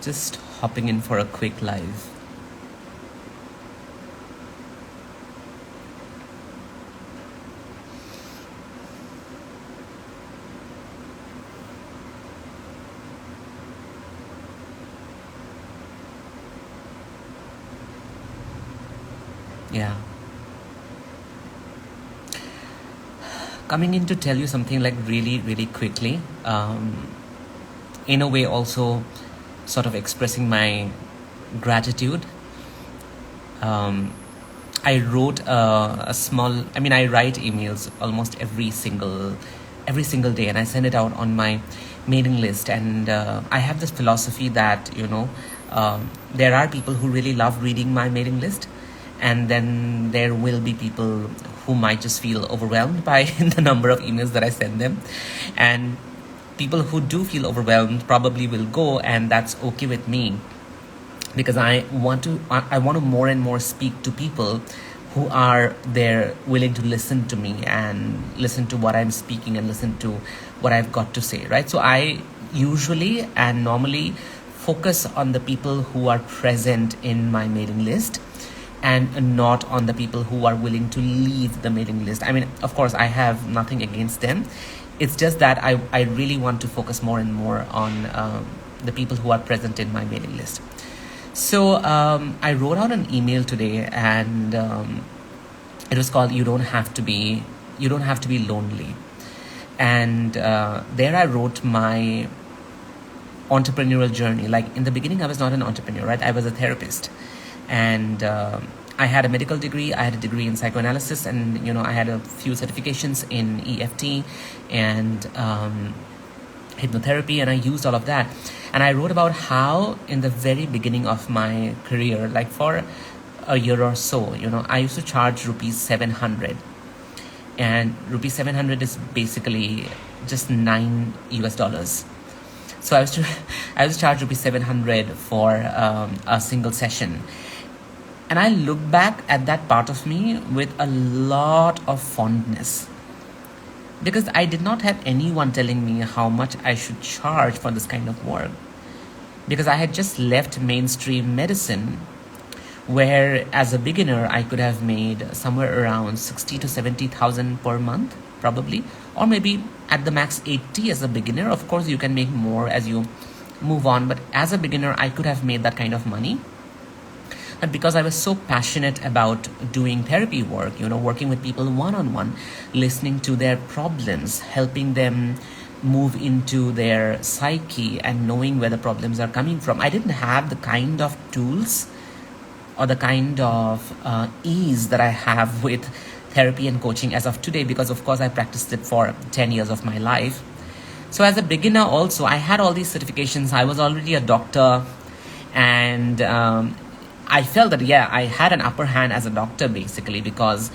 Just hopping in for a quick live. Yeah. Coming in to tell you something like really, really quickly. In a way, also sort of expressing my gratitude. I wrote a small. I mean, I write emails almost every single day, and I send it out on my mailing list. And I have this philosophy that there are people who really love reading my mailing list, and then there will be people who might just feel overwhelmed by the number of emails that I send them, and people who do feel overwhelmed probably will go, and that's okay with me, because I want to more and more speak to people who are there willing to listen to me and listen to what I'm speaking and listen to what I've got to say, right? So I usually and normally focus on the people who are present in my mailing list and not on the people who are willing to leave the mailing list. I mean, of course, I have nothing against them. It's just that I really want to focus more and more on the people who are present in my mailing list. So I wrote out an email today, and it was called "You Don't Have to Be Lonely," and there I wrote my entrepreneurial journey. Like, in the beginning, I was not an entrepreneur, right? I was a therapist, and I had a medical degree. I had a degree in psychoanalysis, and I had a few certifications in EFT and hypnotherapy, and I used all of that. And I wrote about how in the very beginning of my career, like for a year or so, I used to charge rupees 700, and rupees 700 is basically just $9 US. So I was to charge rupees 700 for a single session. And I look back at that part of me with a lot of fondness, because I did not have anyone telling me how much I should charge for this kind of work, because I had just left mainstream medicine, where as a beginner I could have made somewhere around 60 to 70,000 per month, probably, or maybe at the max 80 as a beginner. Of course, you can make more as you move on, but as a beginner I could have made that kind of money. And because I was so passionate about doing therapy work, working with people one-on-one, listening to their problems, helping them move into their psyche and knowing where the problems are coming from, I didn't have the kind of tools or the kind of ease that I have with therapy and coaching as of today, because of course I practiced it for 10 years of my life. So as a beginner also, I had all these certifications. I was already a doctor, and I felt that, I had an upper hand as a doctor, basically, because,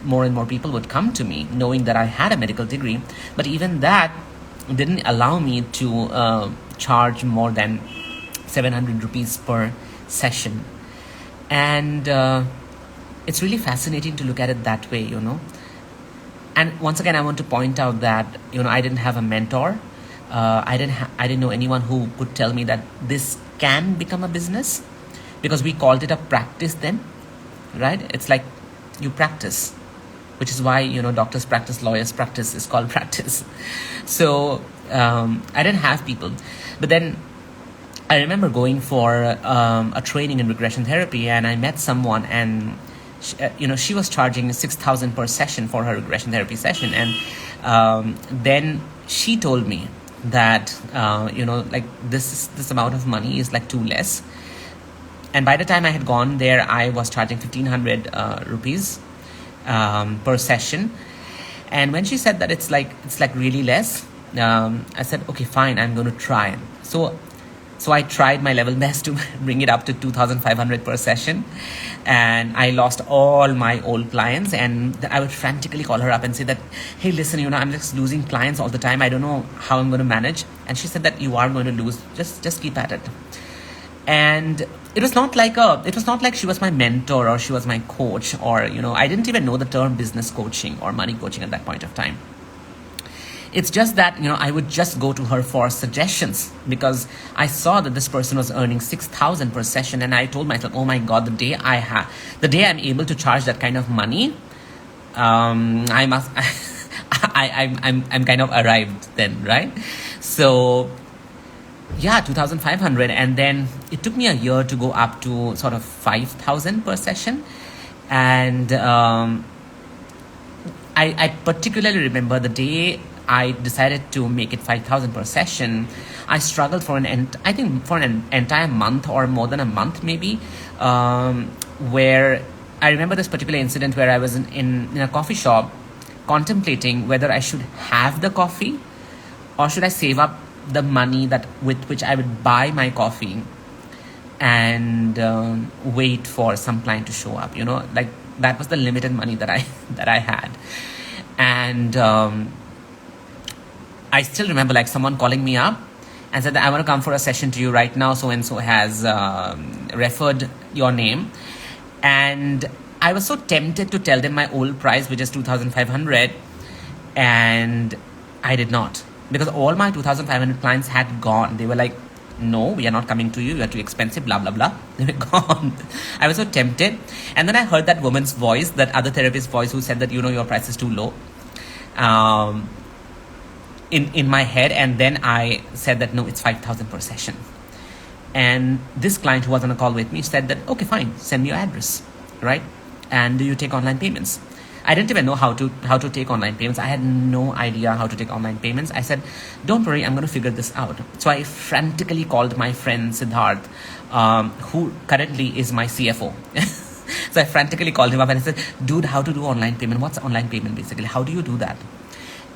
more and more people would come to me knowing that I had a medical degree. But even that didn't allow me to charge more than 700 rupees per session. And it's really fascinating to look at it that way, And once again, I want to point out that, I didn't have a mentor. I didn't know anyone who could tell me that this can become a business, because we called it a practice then, right? It's like you practice, which is why, doctors practice, lawyers practice, is called practice. So I didn't have people. But then I remember going for a training in regression therapy, and I met someone, and she was charging 6,000 per session for her regression therapy session. And then she told me that, like this amount of money is like too less. And by the time I had gone there, I was charging 1,500 rupees per session. And when she said that it's like really less, I said, okay, fine, I'm going to try. So I tried my level best to bring it up to 2,500 per session. And I lost all my old clients, and I would frantically call her up and say that, hey, listen, I'm just losing clients all the time. I don't know how I'm going to manage. And she said that you are going to lose. Just keep at it. And it was not like she was my mentor or she was my coach, or I didn't even know the term business coaching or money coaching at that point of time. It's just that, I would just go to her for suggestions because I saw that this person was earning 6,000 per session, and I told myself, oh my God, the day I'm able to charge that kind of money, I must, I'm kind of arrived then, right? So yeah, 2,500, and then it took me a year to go up to sort of 5,000 per session, and I particularly remember the day I decided to make it 5,000 per session. I struggled for I think for an entire month or more than a month maybe, where I remember this particular incident where I was in a coffee shop contemplating whether I should have the coffee or should I save up the money that with which I would buy my coffee and wait for some client to show up. Like that was the limited money that I had, and I still remember like someone calling me up and said that I want to come for a session to you right now. So and so has referred your name, and I was so tempted to tell them my old price, which is 2,500, and I did not, because all my 2,500 clients had gone. They were like, no, we are not coming to you. You are too expensive, blah, blah, blah. They were gone. I was so tempted. And then I heard that woman's voice, that other therapist's voice who said that, your price is too low, in my head. And then I said that, no, it's 5,000 per session. And this client who was on a call with me said that, okay, fine, send me your address, right? And do you take online payments? I didn't even know how to take online payments. I had no idea how to take online payments. I said, don't worry, I'm going to figure this out. So I frantically called my friend Siddharth, who currently is my CFO. So I frantically called him up and I said, dude, how to do online payment? What's online payment basically? How do you do that?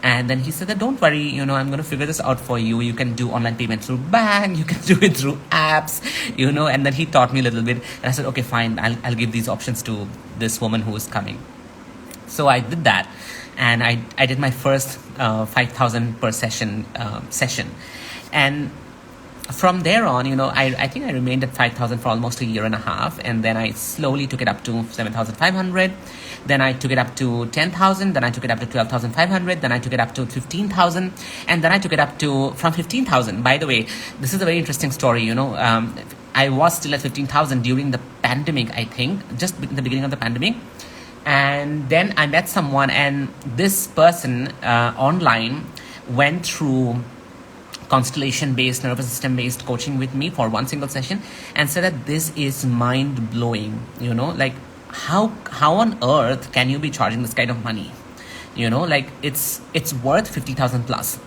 And then he said that, don't worry, I'm going to figure this out for you. You can do online payment through bank. You can do it through apps, and then he taught me a little bit. And I said, okay, fine, I'll give these options to this woman who is coming. So I did that, and I did my first 5,000 per session, and from there on, I think I remained at 5,000 for almost a year and a half, and then I slowly took it up to 7,500. Then I took it up to 10,000. Then I took it up to 12,500. Then I took it up to 15,000, and then I took it up to from 15,000. By the way, this is a very interesting story. I was still at 15,000 during the pandemic. I think just in the beginning of the pandemic. And then I met someone, and this person online went through constellation-based, nervous system-based coaching with me for one single session, and said that this is mind-blowing. Like how on earth can you be charging this kind of money? Like it's worth 50,000 plus.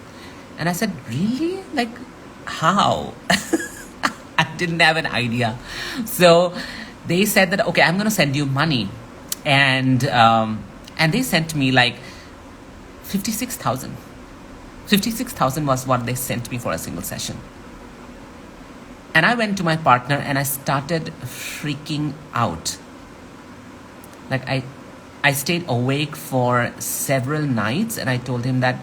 And I said, really? Like how? I didn't have an idea. So they said that, okay, I'm going to send you money. And they sent me like 56,000. 56,000 was what they sent me for a single session. And I went to my partner and I started freaking out. Like I stayed awake for several nights, and I told him that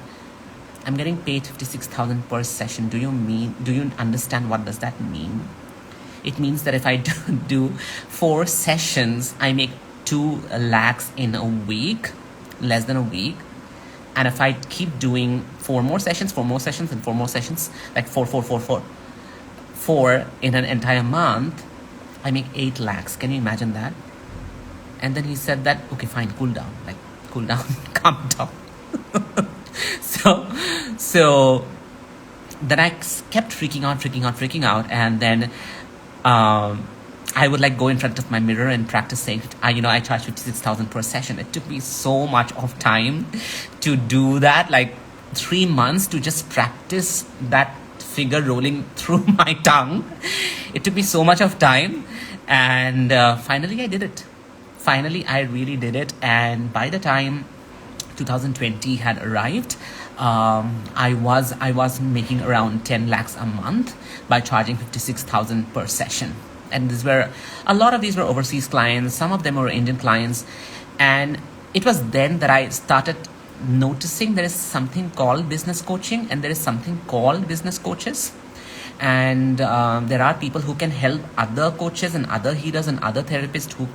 I'm getting paid 56,000 per session. Do you understand what does that mean? It means that if I do 4 sessions, I make 2 lakhs in a week, less than a week. And if I keep doing 4 more sessions, and 4 more sessions, like 4 in an entire month, I make 8 lakhs. Can you imagine that? And then he said that, okay, fine, cool down, calm down. So then I kept freaking out. And then I would like go in front of my mirror and practice saying, I charge 56,000 per session. It took me so much of time to do that, like 3 months to just practice that figure rolling through my tongue. It took me so much of time, and finally I did it. Finally, I really did it. And by the time 2020 had arrived, I was making around 10 lakhs a month by charging 56,000 per session. And a lot of these were overseas clients. Some of them were Indian clients. And it was then that I started noticing there is something called business coaching, and there is something called business coaches. And there are people who can help other coaches and other healers and other therapists who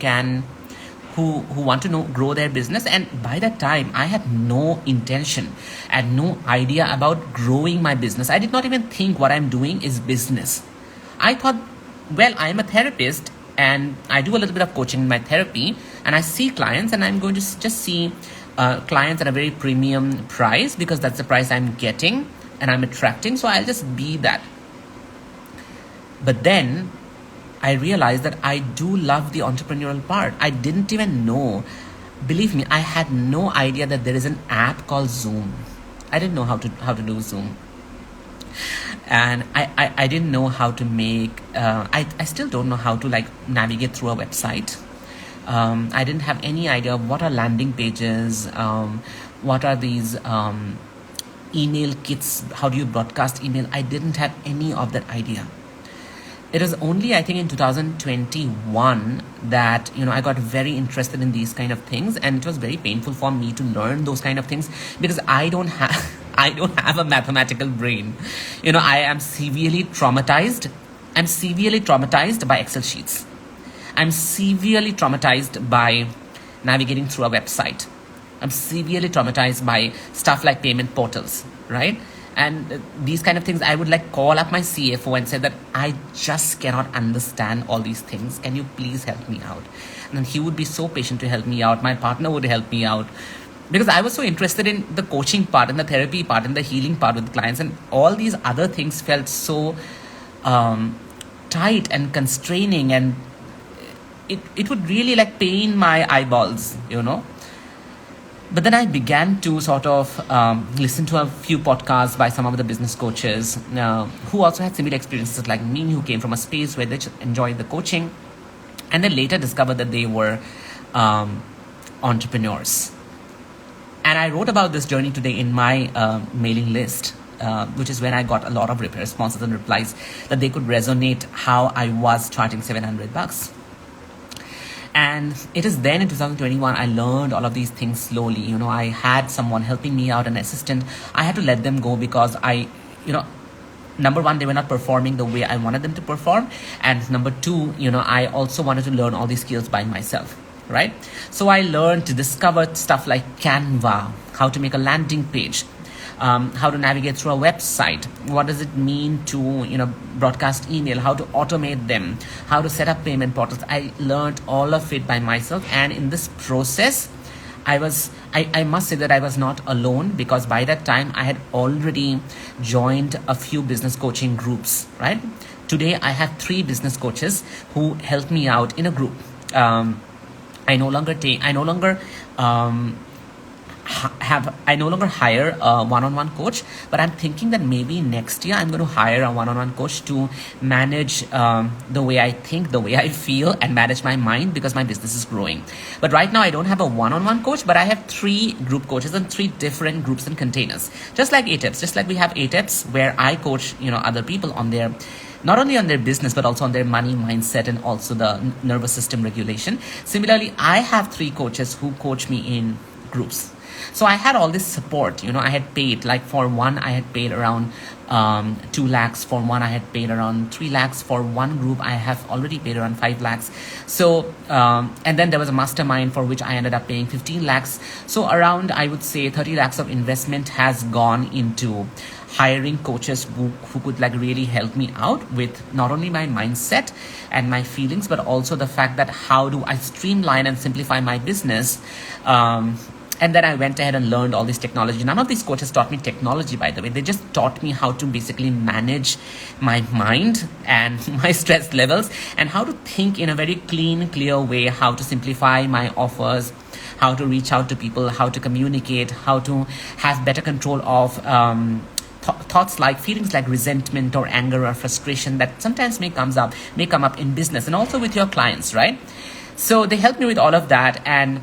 who want to know grow their business. And by that time, I had no intention and no idea about growing my business. I did not even think what I'm doing is business. I thought, well, I'm a therapist and I do a little bit of coaching in my therapy, and I see clients, and I'm going to just see clients at a very premium price because that's the price I'm getting and I'm attracting. So I'll just be that. But then I realized that I do love the entrepreneurial part. I didn't even know, believe me, I had no idea that there is an app called Zoom. I didn't know how to do Zoom. And I didn't know how to make, I still don't know how to like navigate through a website. I didn't have any idea of what are landing pages, what are these email kits, how do you broadcast email. I didn't have any of that idea. It was only, I think, in 2021 that, I got very interested in these kind of things, and it was very painful for me to learn those kind of things because I don't have a mathematical brain. I am severely traumatized. I'm severely traumatized by Excel sheets. I'm severely traumatized by navigating through a website. I'm severely traumatized by stuff like payment portals, right? And these kind of things, I would like call up my CFO and say that I just cannot understand all these things. Can you please help me out? And then he would be so patient to help me out. My partner would help me out because I was so interested in the coaching part and the therapy part and the healing part with clients, and all these other things felt so tight and constraining, and it would really like pain my eyeballs, But then I began to sort of listen to a few podcasts by some of the business coaches who also had similar experiences like me, who came from a space where they just enjoyed the coaching, and then later discovered that they were entrepreneurs. And I wrote about this journey today in my mailing list, which is when I got a lot of responses and replies that they could resonate how I was charging $700. And it is then in 2021, I learned all of these things slowly. I had someone helping me out, an assistant. I had to let them go because number one, they were not performing the way I wanted them to perform. And number two, I also wanted to learn all these skills by myself, right? So I learned to discover stuff like Canva, how to make a landing page, how to navigate through a website, what does it mean to broadcast email, how to automate them, how to set up payment portals. I learned all of it by myself, and in this process I must say that I was not alone, because by that time I had already joined a few business coaching groups, right? Today I have 3 business coaches who help me out in a group. I no longer hire a one-on-one coach, but I'm thinking that maybe next year I'm going to hire a one-on-one coach to manage the way I think, the way I feel, and manage my mind, because my business is growing. But right now I don't have a one-on-one coach, but I have 3 group coaches and 3 different groups and containers. Just like ATEPs, just like we have ATEPs where I coach other people on their, not only on their business, but also on their money mindset and also the nervous system regulation. Similarly, I have 3 coaches who coach me in groups. So I had all this support. I had paid, like for one, I had paid around 2 lakhs. For one, I had paid around 3 lakhs. For one group, I have already paid around 5 lakhs. So, and then there was a mastermind for which I ended up paying 15 lakhs. So around, I would say 30 lakhs of investment has gone into hiring coaches who could like really help me out with not only my mindset and my feelings, but also the fact that how do I streamline and simplify my business. And then I went ahead and learned all this technology. None of these coaches taught me technology, by the way. They just taught me how to basically manage my mind and my stress levels, and how to think in a very clean, clear way, how to simplify my offers, how to reach out to people, how to communicate, how to have better control of thoughts like feelings like resentment or anger or frustration that sometimes may come up in business and also with your clients, right? So they helped me with all of that, and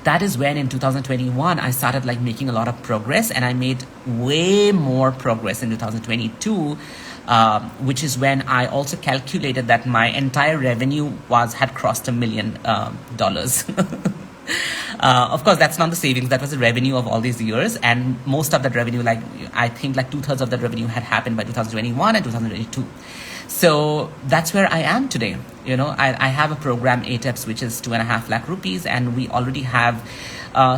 that is when in 2021 I started like making a lot of progress, and I made way more progress in 2022, which is when I also calculated that my entire revenue had crossed $1 million. Of course, that's not the savings. That was the revenue of all these years, and most of that revenue, like I think like 2/3 of that revenue had happened by 2021 and 2022. So that's where I am today. I have a program, ATEPS, which is 2.5 lakh rupees, and we already have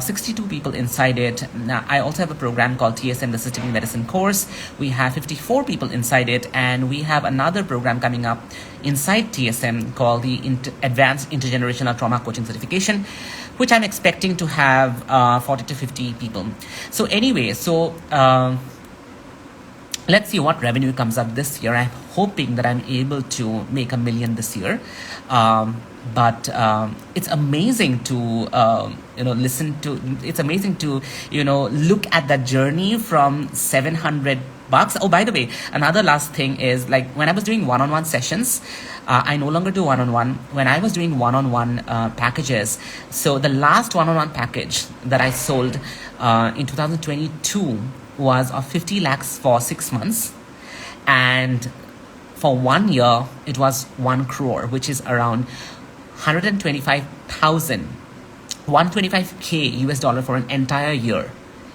62 people inside it. Now, I also have a program called TSM, the Systemic Medicine course. We have 54 people inside it, and we have another program coming up inside TSM called the Advanced Intergenerational Trauma Coaching Certification, which I'm expecting to have 40 to 50 people. So anyway, let's see what revenue comes up this year. I'm hoping that I'm able to make $1 million this year. But it's amazing to it's amazing to look at that journey from $700. Oh, by the way, another last thing is, like, when I was doing one-on-one sessions, I no longer do one-on-one. When I was doing one-on-one packages, so the last one-on-one package that I sold in 2022 was of 50 lakhs for 6 months, and for 1 year it was 1 crore, which is around 125k US dollar for an entire year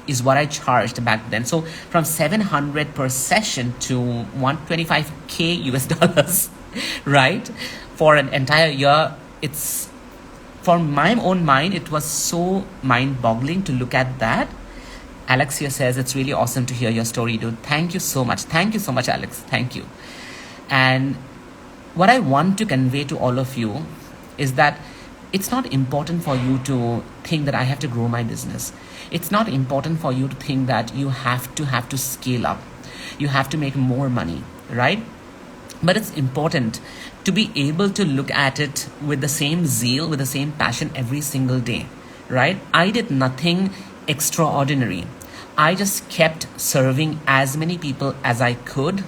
is what I charged back then. So from 700 per session to 125k US dollars, right, for an entire year. It's, for my own mind, it was so mind-boggling to look at that. Alex here says, it's really awesome to hear your story, dude. Thank you so much. Thank you so much, Alex. Thank you. And what I want to convey to all of you is that it's not important for you to think that I have to grow my business. It's not important for you to think that you have to scale up. You have to make more money, right? But it's important to be able to look at it with the same zeal, with the same passion every single day, right? I did nothing extraordinary. I just kept serving as many people as I could,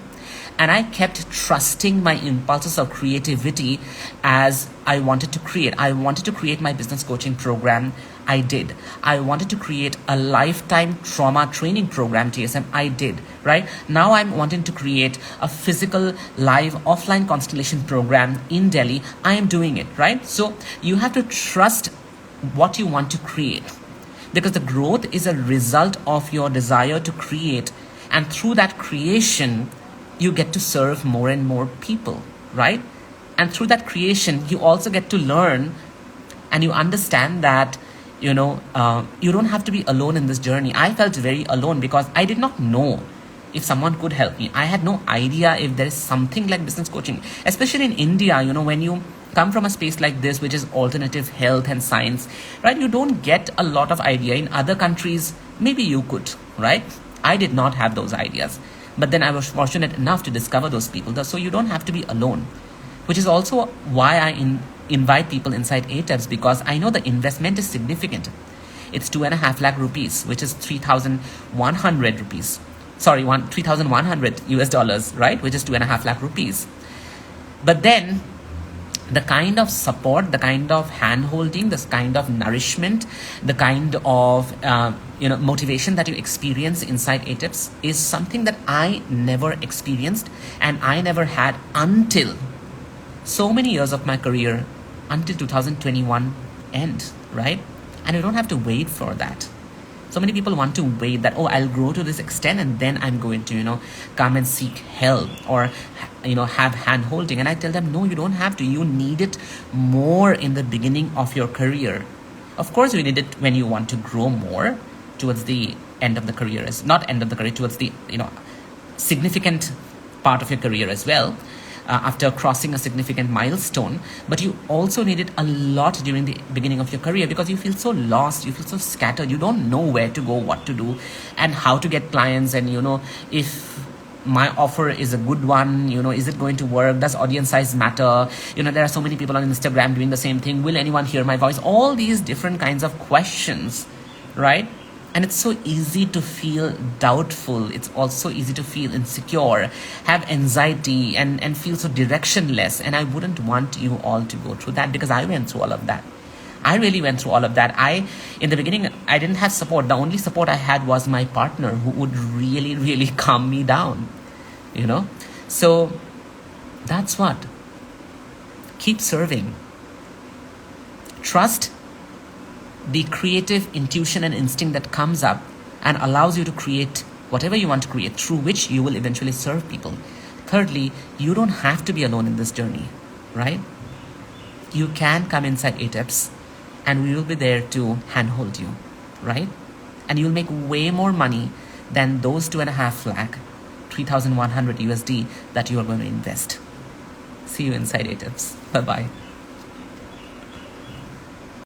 and I kept trusting my impulses of creativity as I wanted to create. I wanted to create my business coaching program. I did. I wanted to create a lifetime trauma training program, TSM. I did, right? Now I'm wanting to create a physical live offline constellation program in Delhi. I am doing it, right? So you have to trust what you want to create, because the growth is a result of your desire to create, and through that creation you get to serve more and more people, right? And through that creation you also get to learn, and you understand that you don't have to be alone in this journey. I felt very alone because I did not know if someone could help me. I had no idea if there is something like business coaching, especially in India. When you come from a space like this, which is alternative health and science, right? You don't get a lot of idea. In other countries, maybe you could, right? I did not have those ideas, but then I was fortunate enough to discover those people. So you don't have to be alone, which is also why I invite people inside ATEPS, because I know the investment is significant. It's 2.5 lakh rupees, which is 3,100 rupees. Sorry, 3,100 US dollars, right? Which is 2.5 lakh rupees. But then the kind of support, the kind of hand-holding, this kind of nourishment, the kind of motivation that you experience inside ATEPS is something that I never experienced, and I never had until so many years of my career, until 2021 end, right? And you don't have to wait for that. So many people want to wait that, I'll grow to this extent and then I'm going to, come and seek help or, have hand holding. And I tell them, no, you don't have to. You need it more in the beginning of your career. Of course, you need it when you want to grow more towards the end of the career, towards the, significant part of your career as well. After crossing a significant milestone, but you also need it a lot during the beginning of your career, because you feel so lost, you feel so scattered, you don't know where to go, what to do, and how to get clients, and if my offer is a good one, is it going to work, does audience size matter, there are so many people on Instagram doing the same thing, will anyone hear my voice, all these different kinds of questions, right? And it's so easy to feel doubtful. It's also easy to feel insecure, have anxiety, and feel so directionless. And I wouldn't want you all to go through that, because I went through all of that. I really went through all of that. In the beginning, I didn't have support. The only support I had was my partner, who would really, really calm me down, So that's what. Keep serving. Trust the creative intuition and instinct that comes up and allows you to create whatever you want to create, through which you will eventually serve people. Thirdly, you don't have to be alone in this journey, right? You can come inside ATIPS and we will be there to handhold you, right? And you'll make way more money than those 2.5 lakh, 3,100 USD that you are going to invest. See you inside ATIPS. Bye-bye.